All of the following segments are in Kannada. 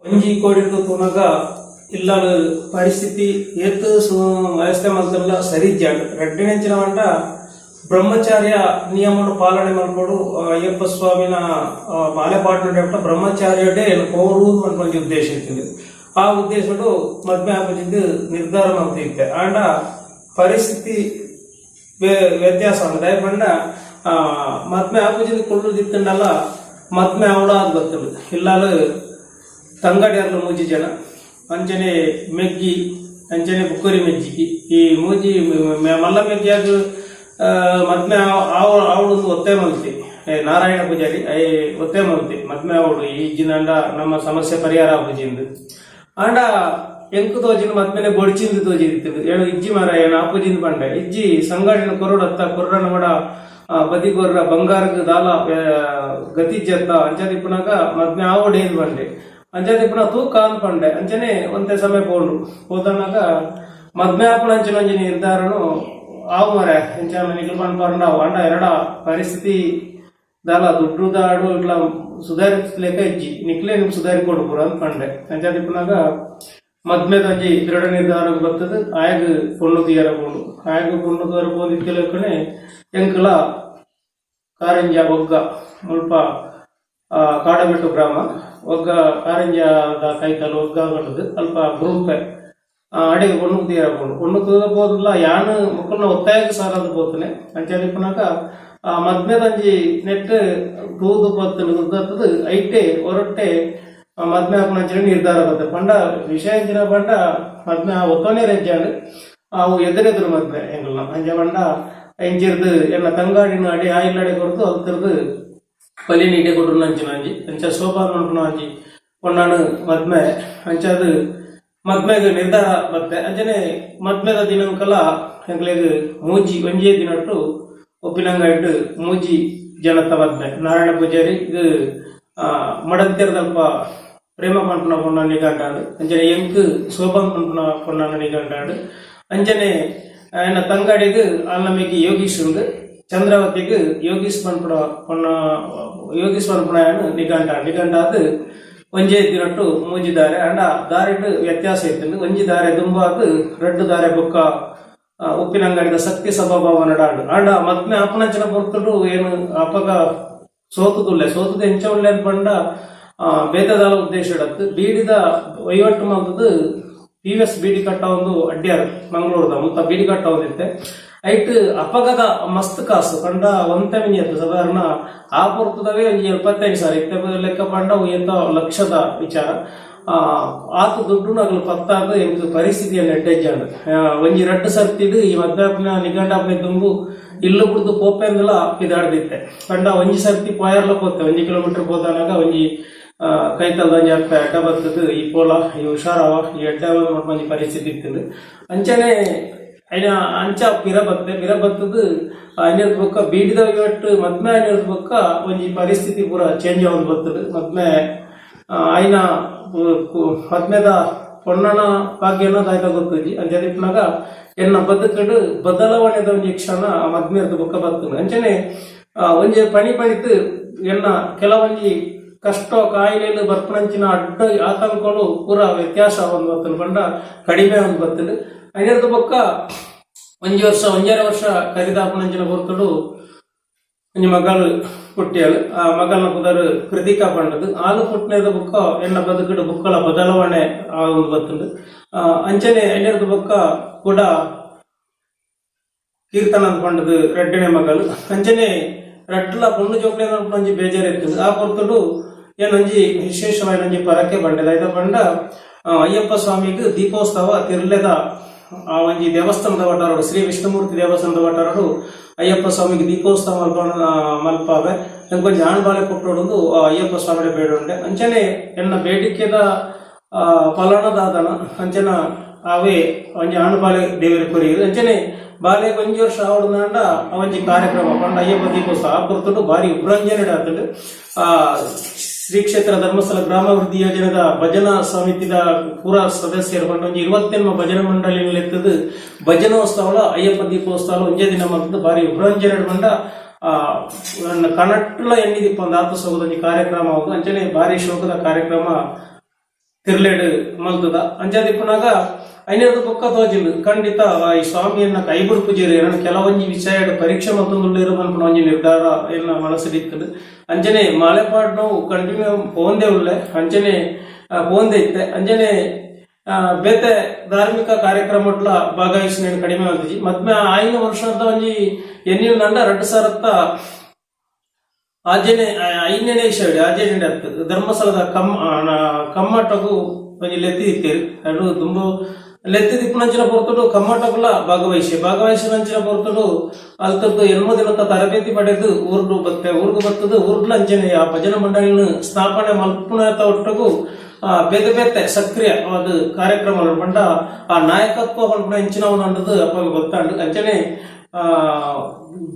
ಒಂಜಿ ಕೋಡಿರ್ದು ತೂನಗ ಇಲ್ಲಾಳ ಪರಿಸ್ಥಿತಿ ಏತು ವ್ಯವಸ್ಥೆ ಮಲ್ತಲ್ಲ ಸರಿ ಜಾಗ ರೆಡ್ಡಿನೆಂಚಿನ ಮಂಟ ಬ್ರಹ್ಮಚಾರ್ಯ ನಿಯಮನ ಪಾಲನೆ ಮಾಡ್ಕೊಡು ಅಯ್ಯಪ್ಪ ಸ್ವಾಮಿನ ಮಾಲೆಪಾಟು ಬ್ರಹ್ಮಚಾರ್ಯಡೆ ಕೋರು ಅನ್ಕೊಂಡ ಉದ್ದೇಶ ಇರ್ತದೆ. ಆ ಉದ್ದೇಶಡು ಮದ್ಮೆ ಆಪಜಿದ್ದು ನಿರ್ಧಾರ ಮಾಡ್ತಿದ್ದೆ ಆಂಡ ಪರಿಸ್ಥಿತಿ ವ್ಯತ್ಯಾಸ ದಯಪಂಡ ಮದ್ಮೆ ಆಪಜಿದ್ದು ಕೊಳ್ಳುದಿತ್ತಂಡಲ್ಲ ಮದ್ಮೆ ಅವಡ ಅದು ಬರ್ತದೆ ಇಲ್ಲಾಲು ತಂಗಡಿಯರ್ಲು ಮೂಜಿ ಜನ ಅಂಚನೆ ಮೆಗ್ಗಿ ಅಂಚನೆ ಬುಕ್ಕರಿ ಮೆಜ್ಜಿಗಿ ಈ ಮೂಜಿ ಮಲ್ಲ ಮೆಗ್ಗಿಯಾಗ ಮದ್ಮೆ ಅವಳೊಂದು ಒತ್ತೆ ಮಲ್ತಿ ನಾರಾಯಣ ಪೂಜಾರಿ ಒತ್ತೆ ಮಲ್ತಿ ಮದ್ಮೆ ಅವಳು ಈ ಜಿನಂಡ ನಮ್ಮ ಸಮಸ್ಯೆ ಪರಿಹಾರ ಪೂಜಿಂದು ಆಂಡ ಎಂಕು ತೋಜಿನ ಮದ್ಮೆನೆ ಬೊಡ್ಚಿಂದು ತೋಜಿರ್ತದೆ ಹೇಳು ಇಜ್ಜಿ ಮರ ಏನು ಆಪೂಜಿಂದ ಬಂಡೆ ಇಜ್ಜಿ ಸಂಗಾಡಿನ ಕೊರಡತ್ತ ಕೊರ್ರನ ಕೂಡ ಬದಿಗೊರ್ರ ಬಂಗಾರಕ್ಕೆ ದಾಲ ಗತಿಜ್ಜತ್ತ ಅಂಚದಿಪ್ಪನಾಗ ಮದ್ಮೆ ಆವಡೇದು ಬಂಡೆ ಅಂಚದಿಪ್ಪನ ತೂಕ ಅನ್ಕೊಂಡೆ ಅಂಚನೆ ಒಂದೇ ಸಮಯ ಪೋಂಡು ಹೋದನಾಗ ಮದ್ಮೆ ಆಪಣ ಅಂಚನ ಅಂಚನೆ ನಿರ್ಧಾರನು ಆವು ಮರ ಎಂಚಾನ ನಿಖಲ್ ಪಂಡ ಅಂಡ ಎರಡ ಪರಿಸ್ಥಿತಿ ದಾಲ ದುಡ್ಡು ದಾಡು ಇಟ್లా ಸುಧಾರಿಸಲೇಕ ಇಜ್ಜಿ ನಿಕ್ಲೇ ನಿಮ್ ಸುಧಾರಿ ಕೊಡ್ಬುರ ಅನ್ಕೊಂಡೆ ಅಂಚದಿಪ್ಪನಾಗ ಮದ್ಮೆ ತಂಜಿ ದೃಢ ನಿರ್ಧಾರ ಬರ್ತದೆ ಆಯಾಗ ಪೊಣ್ಣು ತೀಯರ ಪೋಂಡು ಆಯಾಗ ಪೊಣ್ಣು ತೀಯರ ಪೋಂದಿತ್ತಲೇಕನೆ ಎಂಕಲ ಕಾರಂಜ ಒಗ್ಗ ಮುಲ್ಪ ಕಾಡಬೆಟ್ಟು ಗ್ರಾಮ ಒಗ್ಗ ಕಾರಂಜದ ಕೈಕಲ್ ಒಗ್ಗ ಕಟ್ಟದು ಅಲ್ಪ ಗ್ರೂಪೆ ಅಡಿಗೆ ಪೊಣ್ಣು ತೀಯರ ಪೋಂಡು ಪೊಣ್ಣು ತೀರ ಪೋದಿಲ್ಲ ಯಾನು ಮಕ್ಕಳನ್ನ ಒತ್ತಾಯಕ್ಕೆ ಸಾರದು ಪೋತನೆ ಅಂಚದಿಪ್ಪನಾಗ ಮದ್ಮೆ ತಂಜಿ ನೆಟ್ ತೂದು ಪತ್ತದು ಐಟೆ ಹೊರಟೆ ಮದ್ಮೆ ಹಾಕೊಂಡ ನಿರ್ಧಾರ ಬರ್ತದೆ ಪಂಡ ವಿಷಯ ಅಂಚಿನ ಪಂಡ ಮದ್ಮೆ ಒತ್ತೋನೇ ರೆಜ್ಜಾಡು ಅವು ಎದುರೆದುರು ಮದ್ಮೆ ಹೆಂಗಲ್ಲ ಅಂಚ ಪಂಡ ಎಂಚಿರ್ದು ಎನ್ನ ತಂಗಾಡಿನ ಅಡಿ ಆಯಿಲ್ಲಡೆ ಕೊಡ್ತು ಅಲ್ತಿರ್ದು ಪಲಿ ನೀಟೆ ಕೊಡ್ರು ಅಂಚಿನ ಅಂಜಿ ಅಂಚ ಶೋಭಾ ನೋಡ್ಕೊಳ ಅಂಜಿ ಕೊಂಡಾನು ಮದ್ಮೆ ಅಂಚದು ಮದ್ಮೆಗೆ ನಿರ್ಧಾರ ಬತ್ತೆ ಅಂಚನೆ ಮದ್ಮೆದ ದಿನಂಕಲ ಹೆಂಗ್ಲೆಗ್ ಮೂಜಿ ಒಂಜೇ ದಿನಟ್ಟು ಒಪ್ಪಿನಂಗ ಇಟ್ಟು ಮೂಜಿ ಜನತ ಮದ್ಮೆ ನಾರಾಯಣ ಪೂಜಾರಿ ಇದು ಮಡಂತಿರದಲ್ಪ ಪ್ರೇಮ ಪಂಪನ ಪೊನ್ನ ನಿಗಂಟಾಡು ಅಂಚನೆ ಎಂಕ್ ಶೋಭನ್ ಪಂಪನ ಪೊನ್ನ ನಿಗಂಟಾಡು ಅಂಚನೆ ఆయన ತಂಗಾಡಿಗೆ ಆಲ್ನಮಿಗೆ ಯೋಗೀಶ್ ಉಂಡು ಚಂದ್ರಾವತಿಗೆ ಯೋಗೀಶ್ ಪಂಪನ ಪೊನ್ನ ಯೋಗೀಶ್ ಪಂಪನ ನಿಗಂಟ ಅದು ಒಂಜೇ ದಿನಟ್ಟು ಮೂಜಿ ದಾರೆ ಅಂಡ ದಾರಿಡು ವ್ಯತ್ಯಾಸ ಇತ್ತು ಒಂಜಿ ದಾರೆ ದುಂಬಾದು ರೆಡ್ಡು ದಾರೆ ಬೊಕ್ಕ ಉಪ್ಪಿನಂಗಡಿದ ಶಕ್ತಿ ಸಭಾಭಾವ ನಡಾಡು ಆಂಡ ಮದ್ಮೆ ಅಪ್ಪನಂಚಿನ ಹೊರತುಡು ಏನು ಅಪ್ಪಗ ಸೋತುದು ಎಂಚ ಒಳ್ಳೆ ಬಂಡ ಬೇತದಾಲ ಉದ್ದೇಶ ಇಡತ್ತು ಬೀಡಿದ ವಹಿವಾಟು ಮಾಡ್ದು PVS ಬೀಡಿ ಕಟ್ಟ ಒಂದು ಅಡ್ಡ್ಯಾರ ಮಂಗಳೂರದ ಮುತ್ತ ಬೀಡಿ ಕಟ್ಟ ಒಂದಿತ್ತೆ ಐಟ್ ಅಪಗದ ಮಸ್ತ್ ಕಾಸು ಕಂಡ ಒಂತೆ ಮಿನಿಯತ್ತು ಸಾಧಾರಣ ಆ ಪೊರ್ತದವೇ ಒಂದು 75,000 ಇತ್ತೆ ಲೆಕ್ಕ ಪಂಡ ಎಂತ ಲಕ್ಷದ ವಿಚಾರ ಆತು ದುಡ್ಡು ನಗಲು ಪತ್ತಾದ ಎಂಟು ಪರಿಸ್ಥಿತಿಯನ್ನು ಎಡ್ಡೆಜ್ಜಾಡು ಒಂಜಿ ರಡ್ಡು ಸರ್ತಿಡು ಈ ಮಧ್ಯಾಹ್ನ ನಿಗಂಡಾಪನೆ ತುಂಬು ಇಲ್ಲು ಬಿಡ್ದು ಪೋಪೆ ಅಂದಲ ಇದಾಡ್ದಿತ್ತೆ ಕಂಡ ಒಂಜಿ ಸರ್ತಿ ಪೋಯರ್ಲ ಪೋತೆ 1 ಕಿಲೋಮೀಟರ್ ಪೋದಾನಾಗ ಒಂಜಿ ಕೈತಲ್ದಂಜಿ ಅರ್ಥ ಎಡ್ಡ ಬರ್ತದ ಈ ಪೋಲ ಈ ಹುಷಾರವ ಈ ಎಡ್ಡ ಒಂಜಿ ಪರಿಸ್ಥಿತಿ ಇರ್ತದೆ ಅಂಚನೆ ಐನ ಅಂಚ ಪಿರ ಬತ್ತದು ಐನದ ಬೊಕ್ಕ ಬೀಡಿದ ಇವಟ್ಟು ಮದ್ಮೆ ಐನದ ಬೊಕ್ಕ ಒಂಜಿ ಪರಿಸ್ಥಿತಿ ಪೂರ ಚೇಂಜ್ ಆಗೋದು ಬರ್ತದೆ ಮದ್ಮೆ ಐನ ಮದ್ಮೆದ ಪೊಣ್ಣನ ಭಾಗ್ಯನ ದಾಯ್ತ ಗೊತ್ತಜಿ ಅಂಚದಿಪ್ಪನಾಗ ಎನ್ನ ಬದುಕಡು ಬದಲಾವಣೆದ ಒಂಜಿ ಕ್ಷಣ ಮದ್ಮೆದ ಬೊಕ್ಕ ಬರ್ತದೆ ಅಂಚನೆ ಒಂಜಿ ಪಣಿತು ಎನ್ನ ಕೆಲವೊಂಜಿ ಕಷ್ಟ ಕಾಯಿಲೆಗಳು ಬರ್ಪಣಂಚಿನ ಅಡ್ಡ ಆತಂಕಗಳು ಪೂರ ವ್ಯತ್ಯಾಸ ಒಂದು ಬರ್ತದೆ ಪಂಡ ಕಡಿಮೆ ಒಂದು ಬರ್ತದೆ ಐನದ ಬೊಕ್ಕ ಒಂಜರೆ ವರ್ಷ ಕರಿದಾಪಣಂಚಿನ ಬರ್ತಡು ಒಂಜಿ ಮಗಳು ಪುಟ್ಟಿಯಲು ಆ ಮಗಳನ್ನ ಪುದರು ಕೃತಿಕಾ ಪಂಡದು ಆಲು ಪುಟ್ಟಿನದ ಬುಕ್ಕ ಎನ್ನ ಬದುಕಡು ಬುಕ್ಕಳ ಬದಲಾವಣೆ ಆಗೊಂದು ಬರ್ತುಂಡು ಅಂಚನೆ ಐನದ ಬುಕ್ಕ ಕೂಡ ಕೀರ್ತನ ಪಂಡದು ರೆಡ್ಡನೆ ಮಗಳು ಅಂಚನೆ ರಡ್ಲ ಪುಂಡು ಜೋಕ್ಲೆ ಒಂಜಿ ಬೇಜಾರು ಇರ್ತದೆ ಆ ಪೊರ್ತಡು ಏನೊಂಜಿ ವಿಶೇಷವಾಗಿ ಪರಕೆ ಬಂಡದ ಐದ ಪಂಡ ಅಯ್ಯಪ್ಪ ಸ್ವಾಮಿಗೆ ದೀಪೋತ್ಸವ ತಿರ್ಲೆದ ಆ ಒಂಜಿ ದೇವಸ್ಥಾನದ ಒಟ್ಟಾರಡು ಶ್ರೀ ವಿಷ್ಣುಮೂರ್ತಿ ದೇವಸ್ಥಾನದ ಒಟ್ಟಾರಡು ಅಯ್ಯಪ್ಪ ಸ್ವಾಮಿಗೆ ದೀಪೋತ್ಸವ ಮಲ್ಪಾವೆ ಕೊಂಚ ಆಣ್ಬಾಳೆ ಕೊಟ್ಟೋಡು ಅಯ್ಯಪ್ಪ ಸ್ವಾಮಿ ಬೇಡುಂಡೆ ಅಂಚನೆ ಎನ್ನ ಬೇಡಿಕೆದ ಫಲನದಾದನ ಅಂಚನ ಅವೇ ಒಂಜಿ ಆಣ್ಬಾಳೆ ದೇವರ ಕೊರಿಯರು ಅಂಚನೆ ಬಾಲೆ ಒಂಜಿ ವರ್ಷ ಆವಡ್ದಾಂಡ ಒಂಜಿ ಕಾರ್ಯಕ್ರಮ ಪಂಡ ಅಯ್ಯಪ್ಪ ದೀಪೋತ್ಸವ ಆ ಪೊರ್ತುಡು ಭಾರಿ ಉಬ್ರಂಜನೆ ಆತಡು ಶ್ರೀ ಕ್ಷೇತ್ರ ಧರ್ಮಸ್ಥಳ ಗ್ರಾಮಾಭಿವೃದ್ಧಿ ಯೋಜನೆದ ಭಜನಾ ಸಮಿತಿದ ಪೂರ ಸದಸ್ಯರು ಪಂಡ ಒಂಜಿ 28 ಭಜನಾ ಮಂಡಳಿಗಳು ಎತ್ತದು ಭಜನೋತ್ಸವ ಅಯ್ಯಪ್ಪ ದೀಪೋತ್ಸವ ಒಂಜೇ ದಿನ ಮಾಡ್ತದೆ ಭಾರಿ ಉಬ್ರಂಜನೆ ಬಂಡ ಕನಟ್ಲ ಎಣ್ಣಿದಿಪ್ಪ ಒಂದು ಆತ ಸೋಗದ ಕಾರ್ಯಕ್ರಮ ಅಂಚನೆ ಭಾರಿ ಶೋಕದ ಕಾರ್ಯಕ್ರಮ ತಿರ್ಲೇಡು ಮಲ್ತದ ಅಂಚಾದ ಇಪ್ಪನಾಗ ಐನೇರ್ದು ಪೊಕ್ಕ ತೋಜಿಂದು ಖಂಡಿತ ಈ ಸ್ವಾಮಿಯನ್ನ ಕೈಬಿಡು ಪೂಜೆರಿ ನನ್ನ ಕೆಲವೊಂಜಿ ವಿಷಯ ಪರೀಕ್ಷೆ ಮತ್ತೊಂದು ಅನ್ಕೊಂಡು ಒಂಜಿ ನಿರ್ಧಾರ ಏನ ಮನಸ್ಸಿಡಿತ್ತದು ಅಂಜನೆ ಮಾಲೆಪಾಡ್ ನಾವು ಕಂಟಿನ್ಯೂ ಪೋಂದೆ ಉಳ್ಳೆ ಅಂಜನೆ ಪೋಂದೆ ಇತ್ತೆ ಅಂಜನೆ ಬೇತೆ ಧಾರ್ಮಿಕ ಕಾರ್ಯಕ್ರಮಟ್ಲ ಭಾಗವಹಿಸಿ ಕಡಿಮೆ ಆಗ್ತಜಿ ಮದ್ಮೆ ಆಯ್ನ ವರ್ಷದ ಒಂಜಿ ಎನ್ನಿಲ್ ನಂಡ 2000 ಐದನೇ ಶೈಡಿ ಆಂಜನೇಯ ಧರ್ಮಸ್ಥಳದ ಕಮ್ಮಟಗೂ ಒಂಜಿ ಲೆತ್ತಿ ಇತ್ತೇರು ಅದು ತುಂಬ ಲೆತ್ತಿ ದಿಪ್ಪುನಂಚಿನ ಪೊರ್ತುಡು ಕಮ್ಮಟಗುಲ ಭಾಗವಹಿಸಿನಂಚಿನ ಪೊರ್ತುಡು ಅಲ್ತದ್ದು 8 ದಿನದ ತರಬೇತಿ ಪಡೆದು ಊರ್ಡು ಬರ್ತದು ಊರ್ಡ್ಲ ಅಂಜನೆ ಆ ಭಜನ ಮಂಡಳಿನ ಸ್ಥಾಪನೆ ಮಲ್ಪುಣತ ಒಟ್ಟಗೂ ಬೇತೆ ಸಕ್ರಿಯ ಅದು ಕಾರ್ಯಕ್ರಮ ಪಂಡ ಆ ನಾಯಕತ್ವ ಪಂಡ ಹೆಂಚಿನ ಅನ್ನೋದು ಅಪ್ಪ ಗೊತ್ತಾಂಡು ಅಂಚನೆ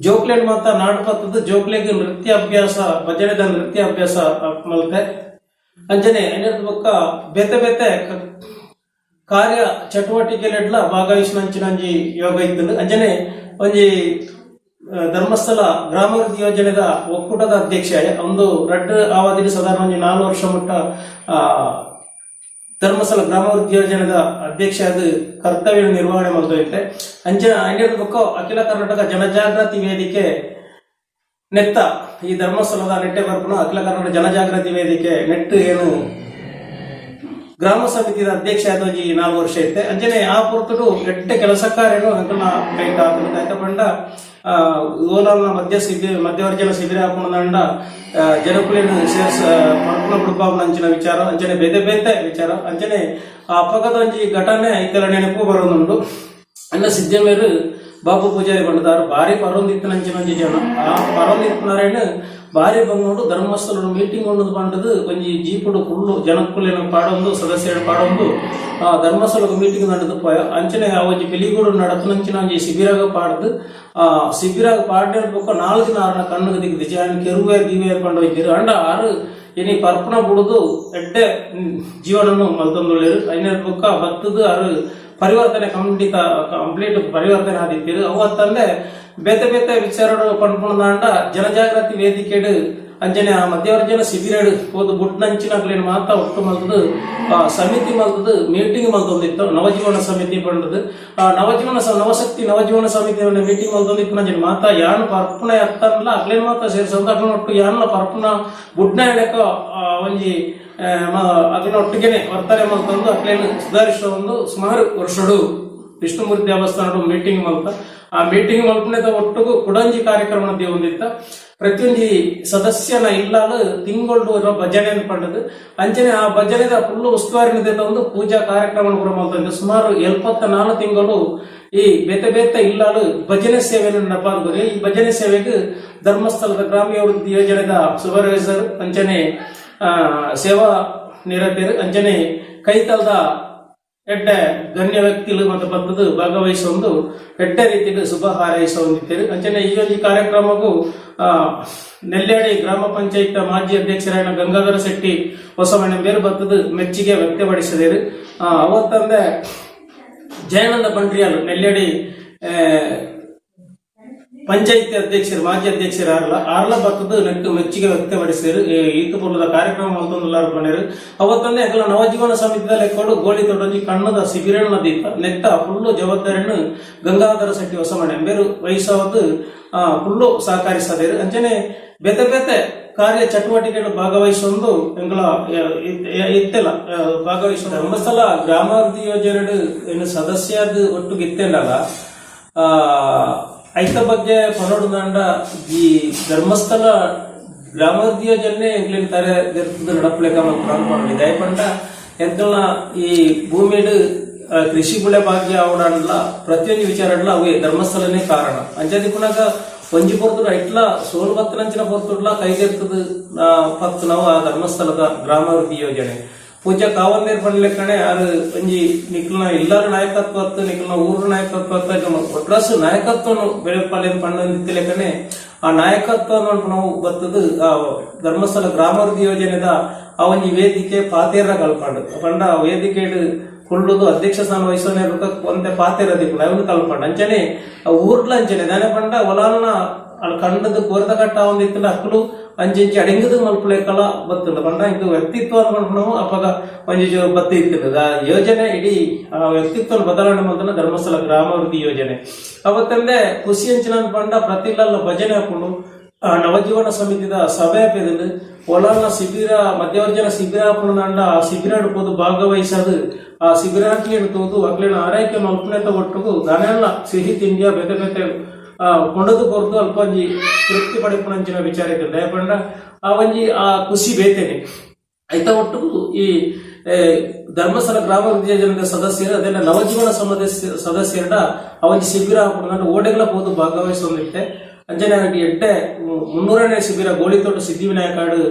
ಜೋಕ್ಲೆಡ್ ಮಾತ ನಾಡು ಪತ್ತದ ಜೋಕ್ಲೆಗೆ ನೃತ್ಯ ಅಭ್ಯಾಸ ಭಜನೆದ ನೃತ್ಯ ಅಭ್ಯಾಸ ಮಲ್ತೆ ಅಂಜನೆ ಎನ್ನದ ಪಕ್ಕ ಬೇತೆ ಕಾರ್ಯ ಚಟುವಟಿಕೆಲೆಡ್ಲ ಭಾಗವಹಿಸಿನಂಚಿನಂಜಿ ಯೋಗ ಇತ್ತು ಅಂಜನೆ ಒಂಜಿ ಧರ್ಮಸ್ಥಳ ಗ್ರಾಮಾಭಿವೃದ್ಧಿ ಯೋಜನೆದ ಒಕ್ಕೂಟದ ಅಧ್ಯಕ್ಷ ಒಂದು ರಡ್ ಅವಧಿ ಸಾಧಾರಣ 4 ವರ್ಷ ಮುಟ್ಟ ಧರ್ಮಸ್ಥಳ ಗ್ರಾಮಾಭಿವೃದ್ಧಿ ಯೋಜನೆದ ಅಧ್ಯಕ್ಷ ಅದು ಕರ್ತವ್ಯ ನಿರ್ವಹಣೆ ಮಾಡ್ತೈತೆ ಅಂಜನ ಬುಕ್ಕ ಅಖಿಲ ಕರ್ನಾಟಕ ಜನಜಾಗೃತಿ ವೇದಿಕೆ ನೆತ್ತ ಈ ಧರ್ಮಸ್ಥಳದ ನೆಟ್ಟೆ ಬರ್ಪುನ ಅಖಿಲ ಕರ್ನಾಟಕ ಜನಜಾಗೃತಿ ವೇದಿಕೆ ನೆಟ್ ಏನು ಗ್ರಾಮ ಸಮಿತಿಯ ಅಧ್ಯಕ್ಷ ಆದೋಜಿ 4 ವರ್ಷ ಐತೆ ಅಂಜನೆ ಆ ಪುರ್ತುಡು ಎಟ್ಟೆ ಕೆಲಸ ಕಾರ್ಯನು ಅಂಕಲ್ನ ಕೈತ ಪಂಡ ಓಲಾಲ್ನ ಮಧ್ಯವರ್ಜನ ಶಿಬಿರ ಹಾಕೊಂಡ ಜನಕುಲಿನ ಮಲ್ಪುನ ಬಿಡುಪಾಪನ ಅಂಚಿನ ವಿಚಾರ ಅಂಚನೆ ಬೇತೆ ವಿಚಾರ ಅಂಚನೆ ಆ ಅಪಘಾತ ಒಂಜಿ ಘಟನೆ ಐತೆಲ್ಲ ನೆನಪು ಬರೋದುಂಡು ಅನ್ನ ಸಿದ್ದಮೇರು ಬಾಬು ಪೂಜಾರಿ ಬಂಡದಾರು ಭಾರಿ ಪರೊಂದಿತ್ತನಂಚಿನಂಜಿ ಜನ ಆ ಪರೊಂದಿತ್ತನಾರೇನು ಭಾರಿ ಬಂಗೋಡು ಧರ್ಮಸ್ಥಳ ಮೀಟಿಂಗ್ ಒಂದದು ಬಂಡದು ಒಂಜಿ ಜೀಪುಡು ಫುಲ್ಲು ಜನಕ್ಕುಲೇನ ಪಾಡೊಂದು ಸದಸ್ಯರ ಪಾಡೊಂದು ಧರ್ಮಸ್ಥಳ ಮೀಟಿಂಗ್ ನಡೆದು ಪೋಯ ಅಂಚನೆ ಆ ಒಂಜಿ ಪಿಲಿಗೂಡು ನಡತನಂಚಿನ ಒಂಜಿ ಶಿಬಿರಾಗ ಪಾಡ್ದು ಆ ಶಿಬಿರಾಗ ಪಾಡ್ಯ ಬೊಕ್ಕ 4 ದಿನ ಆರನ ಕಣ್ಣುಗೆ ದಿಗ್ದು ಜಾನ್ ಕೆರುವೆ ದಿವೆ ಪಂಡ ಹೋಯ್ತಿರು ಅಂಡ ಆರು ಇನಿ ಪರ್ಪಣ ಬಿಡುದು ಎಡ್ಡೆ ಜೀವನನ್ನು ಮಲ್ತೊಂದುಳ್ಳೇರು ಐನ ಬೊಕ್ಕ ಬತ್ತದು ಆರು ಪರಿವರ್ತನೆ ಕಂಪ್ಲೀಟ್ ಪರಿವರ್ತನೆ ಆದಿತ್ತೀರು ಅವತ್ತಂದೆ ಬೇತೆ ವಿಚಾರಗಳು ಪಂಡ್ಕೊಂಡ ಜನಜಾಗೃತಿ ವೇದಿಕೆಡು ಅಂಜನೆ ಆ ಮಧ್ಯವರ್ಜನ ಶಿಬಿರಡು ಹೋದು ಬುಟ್ನಂಚಿನಾಗ್ಲೇನು ಮಾತ ಒಟ್ಟು ಮಲ್ತದು ಸಮಿತಿ ಮಲ್ತದು ಮೀಟಿಂಗ್ ಮಲ್ತೊಂದಿತ್ತು ನವಜೀವನ ಸಮಿತಿ ಪಂಡದು ನವಶಕ್ತಿ ನವಜೀವನ ಸಮಿತಿ ಮೀಟಿಂಗ್ ಮಲ್ತೊಂದಿತ್ತು ನಂಜನ ಮಾತ ಯಾನು ಪರ್ಪುಣ ಎತ್ತಲ್ಲ ಅಗ್ಲೇನು ಮಾತ ಸೇರಿಸಂತ ಒಟ್ಟು ಯಾನ ಪರ್ಪುಣ ಬುಡ್ನ ಎಳೆಕ ಒಂಜಿ ಅದನ್ನೊಟ್ಟಿಗೆನೆ ವರ್ತನೆ ಮಲ್ತಂದು ಅಕ್ಲೇನು ಸುಧಾರಿಸ ಒಂದು ಸುಮಾರು ವರ್ಷಡು ವಿಷ್ಣುಮೂರ್ತಿ ದೇವಸ್ಥಾನ ಮೀಟಿಂಗ್ ಮಲ್ತ ಆ ಮೀಟಿಂಗ್ ಮಲ್ಪನೆದ ಒಟ್ಟಿಗೂ ಕುಡಂಜಿ ಕಾರ್ಯಕ್ರಮ ಹೊಂದಿತ್ತ ಪ್ರತಿಯೊಂದು ಸದಸ್ಯನ ಇಲ್ಲಾಲು ತಿಂಗಳು ಭಜನೆ ಪಂಡದು ಅಂಚನೆ ಆ ಭಜನೆದ ಫುಲ್ಲು ಉಸ್ತುವಾರಿ ಒಂದು ಪೂಜಾ ಕಾರ್ಯಕ್ರಮ ಕೂಡ ಮಲ್ತಂದು ಸುಮಾರು 74 ತಿಂಗಳು ಈ ಬೇತೆ ಇಲ್ಲಾಲು ಭಜನೆ ಸೇವೆಯನ್ನು ನಪಾಲ್ಗುರಿ ಈ ಭಜನೆ ಸೇವೆಗೆ ಧರ್ಮಸ್ಥಳದ ಗ್ರಾಮಾಭಿವೃದ್ಧಿ ಯೋಜನೆದ ಸೂಪರ್ವೈಸರ್ ಅಂಚನೆ ಸೇವಾ ನಿರತರು ಅಂಚನೆ ಕೈತಲ್ದ ಎಡ್ಡೆ ಗಣ್ಯ ವ್ಯಕ್ತಿಗಳು ಮತ್ತು ಬರ್ತದ ಭಾಗವಹಿಸೊಂದು ಎಡ್ಡೆ ರೀತಿಯಲ್ಲಿ ಶುಭ ಹಾರೈಸೊಂದಿದ್ದೇವೆ ಅಂಚನೆ ಈ ಒಂದು ಕಾರ್ಯಕ್ರಮಕ್ಕೂ ನೆಲ್ಯಾಡಿ ಗ್ರಾಮ ಪಂಚಾಯತ್ ಮಾಜಿ ಅಧ್ಯಕ್ಷರಾದ ಗಂಗಾಧರ ಶೆಟ್ಟಿ ಹೊಸಮನೆ ಬೇರು ಬರ್ತದ ಮೆಚ್ಚುಗೆ ವ್ಯಕ್ತಪಡಿಸಿದರು ಅವತ್ತಂದೆ ಜಯಾನಂದ ಬಂಡ್ರಿಯಾಲು ನೆಲ್ಯಾಡಿ ಪಂಚಾಯತಿ ಅಧ್ಯಕ್ಷರು ಮಾಜಿ ಅಧ್ಯಕ್ಷರು ಆರ್ಲ ಬರ್ತದ ನೆಟ್ಟು ಮೆಚ್ಚುಗೆ ವ್ಯಕ್ತಪಡಿಸಿದರು ಈತ ಪೂರ್ವದ ಕಾರ್ಯಕ್ರಮ ಮತ್ತೊಂದು ಬಂದಿರು ಅವತ್ತಂದೇ ಅಗಲ ನವಜೀವನ ಸಮಿತಿಯಲ್ಲಿ ಕೊಡು ಗೋಳಿ ತೊಡಗಿ ಕಣ್ಣದ ಶಿಬಿರನ ದೀಪ ನೆಟ್ಟ ಫುಲ್ಲು ಜವಾಬ್ದಾರಿಯನ್ನು ಗಂಗಾಧರ ಶೆಟ್ಟಿ ಹೊಸಮನೆ ಬೇರು ವಹಿಸೋದು ಫುಲ್ಲು ಸಹಕರಿಸದೇರು ಅಂಚನೆ ಬೇತೆ ಕಾರ್ಯ ಚಟುವಟಿಕೆಗಳು ಭಾಗವಹಿಸೊಂದು ಎಂಗಳ ಇತ್ತೆಲ್ಲ ಭಾಗವಹಿಸೋ ಧರ್ಮಸ್ಥಳ ಗ್ರಾಮಾಭಿವೃದ್ಧಿ ಯೋಜನೆ ಏನು ಸದಸ್ಯದ ಒಟ್ಟಿಗೆ ಇತ್ತೆಲ್ಲ ಐತ ಬಗ್ಗೆ ಪನೋಡುದಂಡ ಈ ಧರ್ಮಸ್ಥಳ ಗ್ರಾಮಾಭಿವೃದ್ಧಿ ಯೋಜನೆ ಎಂಗ್ಲಿನ ತಾರೆ ನಡಪಲೇಕ ಮಾಡ್ಕೊಂಡಿದೆ ಪಂಡ ಎಂಕಲ್ನ ಈ ಭೂಮಿಡು ಕೃಷಿ ಬೆಳೆ ಭಾಗ್ಯ ಅವಡಲ್ಲ ಪ್ರತಿಯೊಂದು ವಿಚಾರಡ್ಲ ಅವೇ ಧರ್ಮಸ್ಥಳನೇ ಕಾರಣ ಅಂಜಾದಿ ಪುನಗ ಒಂಜಿ ಪೊರ್ತುಡು ಐಟ್ಲ ಸೋಲು ಬತ್ತನಂಚಿನ ಪೊರ್ತುಡ್ಲ ಕೈಗೆರ್ತದ ಪತ್ತು ನಾವು ಆ ಧರ್ಮಸ್ಥಳದ ಗ್ರಾಮಾಭಿವೃದ್ಧಿ ಯೋಜನೆ ಪೂಜಾ ಕಾವಂದೇರ್ ಪಂಡ್ಲೆಕ್ಕಣೆ ಅದು ಒಂಜಿ ನಿಕ್ಲನ ಎಲ್ಲರ ನಾಯಕತ್ವ ನಿಕ್ಲನ ಊರು ನಾಯಕತ್ವ ಒಟ್ರಾಸು ನಾಯಕತ್ವನು ಬೆಳೆಪಾಲೇನು ಪಂಡಿತ್ತಿಲೆಕ್ಕನೆ ಆ ನಾಯಕತ್ವ ನಾವು ಬರ್ತದ ಧರ್ಮಸ್ಥಳ ಗ್ರಾಮಾಭಿವೃದ್ಧಿ ಯೋಜನೆದ ಆ ಒಂಜಿ ವೇದಿಕೆ ಪಾತೇರ ಕಲ್ಪಂಡು ಪಂಡ ವೇದಿಕೆ ಕುಳ್ಳುದು ಅಧ್ಯಕ್ಷ ಸ್ಥಾನ ವಹಿಸೋನೆ ಒಂದೇ ಪಾತೇರ ದಿಕ್ಕು ಅವನು ಕಲ್ಪಂಡು ಅಂಚನೆ ಊರ್ಲ ಅಂಚನೆ ದಾನೆ ಪಂಡ ಒಲಾನ ಅಲ್ಲಿ ಕಂಡದ ಕೋರದ ಕಟ್ಟ ಒಂದಿತ್ತಲ್ಲ ಅಕ್ಕಳು ಅಂಚೆಂಚಿ ಅಡೆಂಗದ ಮಲ್ಪಲೇಕಲ ಬತ್ತದ ಪಂಡ ಇಂಕ ವ್ಯಕ್ತಿತ್ವ ಅನ್ಕೊಂಡು ಅಪ್ಪಗ ಒಂಜಿ ಬತ್ತ ಇತ್ತಿನದ ಆ ಯೋಜನೆ ಇಡೀ ಆ ವ್ಯಕ್ತಿತ್ವ ಬದಲಾವಣೆ ಮಾಡ್ತಾನೆ ಧರ್ಮಸ್ಥಳ ಗ್ರಾಮಾಭಿವೃದ್ಧಿ ಯೋಜನೆ ಅವತ್ತಂದೆ ಖುಷಿ ಹಂಚಿನ ಪಂಡ ಪ್ರತಿಲ್ಲ ಭಜನೆ ಹಾಕೊಂಡು ನವಜೀವನ ಸಮಿತಿದ ಸಭೆ ಪೆದಲು ಒಲಾನ ಶಿಬಿರ ಮಧ್ಯವರ್ಜನ ಶಿಬಿರ ಹಾಕೊಂಡ ಆ ಶಿಬಿರ ಹಿಡ್ಬೋದು ಭಾಗವಹಿಸದು ಆ ಶಿಬಿರಾಂತಿ ಹಿಡ್ತೋದು ಅಕ್ಲಿನ ಆರೈಕೆ ಮಲ್ಪನೆತ ಒಟ್ಟಿಗೂ ದಾನೆಲ್ಲ ಸಿಹಿ ತಿಂಡಿಯ ಬೇತೆ ಬೇತೆ ಕೊಂಡದು ಕೊರದು ಅಲ್ಪ ಒಂಜಿ ತೃಪ್ತಿ ಪಡಿಪುನಂಚಿನ ವಿಚಾರ ಇದ್ದ ಪಂಡ ಆ ಒಂಜಿ ಆ ಖುಷಿ ಬೇತೇನೆ ಐತ ಒಟ್ಟಿಗೂ ಈ ಧರ್ಮಸ್ಥಳ ಗ್ರಾಮಾಭಿವೃದ್ಧಿ ಯೋಜನೆ ಸದಸ್ಯರು ಅದೆಲ್ಲ ನವಜೀವನ ಸದಸ್ಯರ ಆ ಒಂಜಿ ಶಿಬಿರ ಹಾಕೊಂಡು ಓಡೆಗಳ ಹೋದು ಭಾಗವಹಿಸೋದಿತ್ತೆ ಅಂಜನೆ ಎಡ್ಡೆ 300ನೇ ಶಿಬಿರ ಗೋಳಿತೋಟ ಸಿದ್ಧಿವಿನಾಯಕಾಡು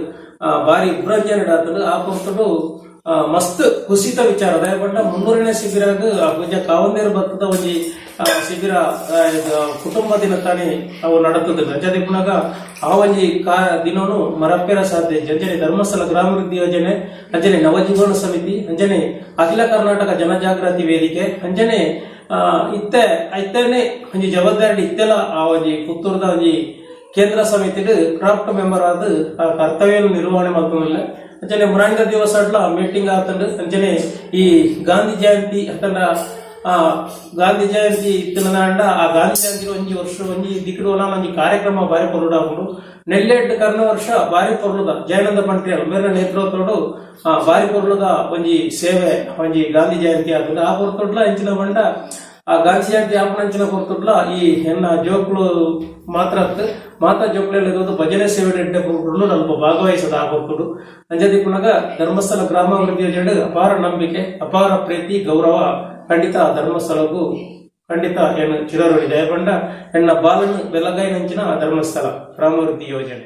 ಬಾರಿ ಉಬ್ರಂಜನೆ ಆತನು ಆ ಕೊಟ್ಟು ಮಸ್ತ್ ಖುಷಿತ ವಿಚಾರ ಅದ 300ನೇ ಶಿಬಿರಾಗ ಪೂಜ ಕಾವಂದೇರು ಬರ್ತದ ಒಂಜಿ ಶಿಬಿರ ಕುಟುಂಬ ದಿನ ತಾನೇ ಅವು ನಡತದ ಅಂಜನೆ ಪುನಗ ಆ ಒಂಜಿ ದಿನನು ಮರಪ್ಪೆರ ಸಾಧ್ಯ ಅಂಜನೆ ಧರ್ಮಸ್ಥಳ ಗ್ರಾಮಾಭಿವೃದ್ಧಿ ಯೋಜನೆ ಅಂಜನೆ ನವಜೀವನ ಸಮಿತಿ ಅಂಜನೆ ಅಖಿಲ ಕರ್ನಾಟಕ ಜನಜಾಗೃತಿ ವೇದಿಕೆ ಅಂಜನೆ ಐತನೇ ಒಂಜಿ ಜವಾಬ್ದಾರಿ ಇತ್ತೆಲ್ಲ ಆ ಒಂಜಿ ಪುತ್ತೂರದ ಒಂಜಿ ಕೇಂದ್ರ ಸಮಿತಿ ಕ್ರಾಫ್ಟ್ ಮೆಂಬರ್ ಆದ ಆ ಕರ್ತವ್ಯ ನಿರ್ವಹಣೆ ಮಾಡ್ಕೊಂಡಿಲ್ಲ ಅಂಚನೆ ಮುರಾಂಗ ದಿವಸ ಮೀಟಿಂಗ್ ಆತಂಡು ಅಂಚನೆ ಈ ಗಾಂಧಿ ಜಯಂತಿ ಅತಂಡ ಆ ಗಾಂಧಿ ಜಯಂತಿ ಇತ್ತಿನದಾಂಡ ಆ ಗಾಂಧಿ ಜಯಂತಿ ಒಂಜಿ ವರ್ಷ ಒಂಜಿ ದಿಕ್ಕಡು ಒಂಜಿ ಕಾರ್ಯಕ್ರಮ ಬಾರಿ ಪೊರುಡಾಗುಂಡು ನೆಲ್ಲೆಡ್ ಕರ್ನ ವರ್ಷ ಬಾರಿ ಪೊರ್ಲುದ ಜಯಾನಂದ ಪಂಟ್ರಿಯಲ್ ಮೇರ ನೇತೃತ್ವಡು ಬಾರಿ ಪೊರ್ಲುದ ಒಂಜಿ ಸೇವೆ ಒಂಜಿ ಗಾಂಧಿ ಜಯಂತಿ ಆತಂಡ ಆ ಪೊರ್ತೊಡ್ಲ ಎಂಚಿನ ಬಂಡ ಆ ಗಾಂಧಿ ಜಯಂತಿ ಆಪಣಂಚಿನ ಪೊರ್ತೊಡ್ಲ ಈ ಹೆಣ್ಣ ಜೋಕ್ಳು ಮಾತಾ ಜೋಕ್ಳೆಲ್ಲ ಭಜನೆ ಸೇವೆ ಎಡ್ಡೆ ಪೊರ್ಲು ಅಲ್ಪ ಭಾಗವಹಿಸದ ಆ ಪೊರ್ತುಡು ಅಂಜದಿ ಪುನಗ ಧರ್ಮಸ್ಥಳ ಗ್ರಾಮಾಭಿವೃದ್ಧಿ ಯೋಜನೆ ಅಪಾರ ನಂಬಿಕೆ ಅಪಾರ ಪ್ರೀತಿ ಗೌರವ ಖಂಡಿತ ಧರ್ಮಸ್ಥಳಕ್ಕೂ ಖಂಡಿತ ಏನು ಚಿರಋಣಿ ದಯಪಂಡ ಎನ್ನ ಬಾಲನು ಬೆಲಗೈ ನಂಚಿನ ಧರ್ಮಸ್ಥಳ ಗ್ರಾಮಾಭಿವೃದ್ಧಿ ಯೋಜನೆ.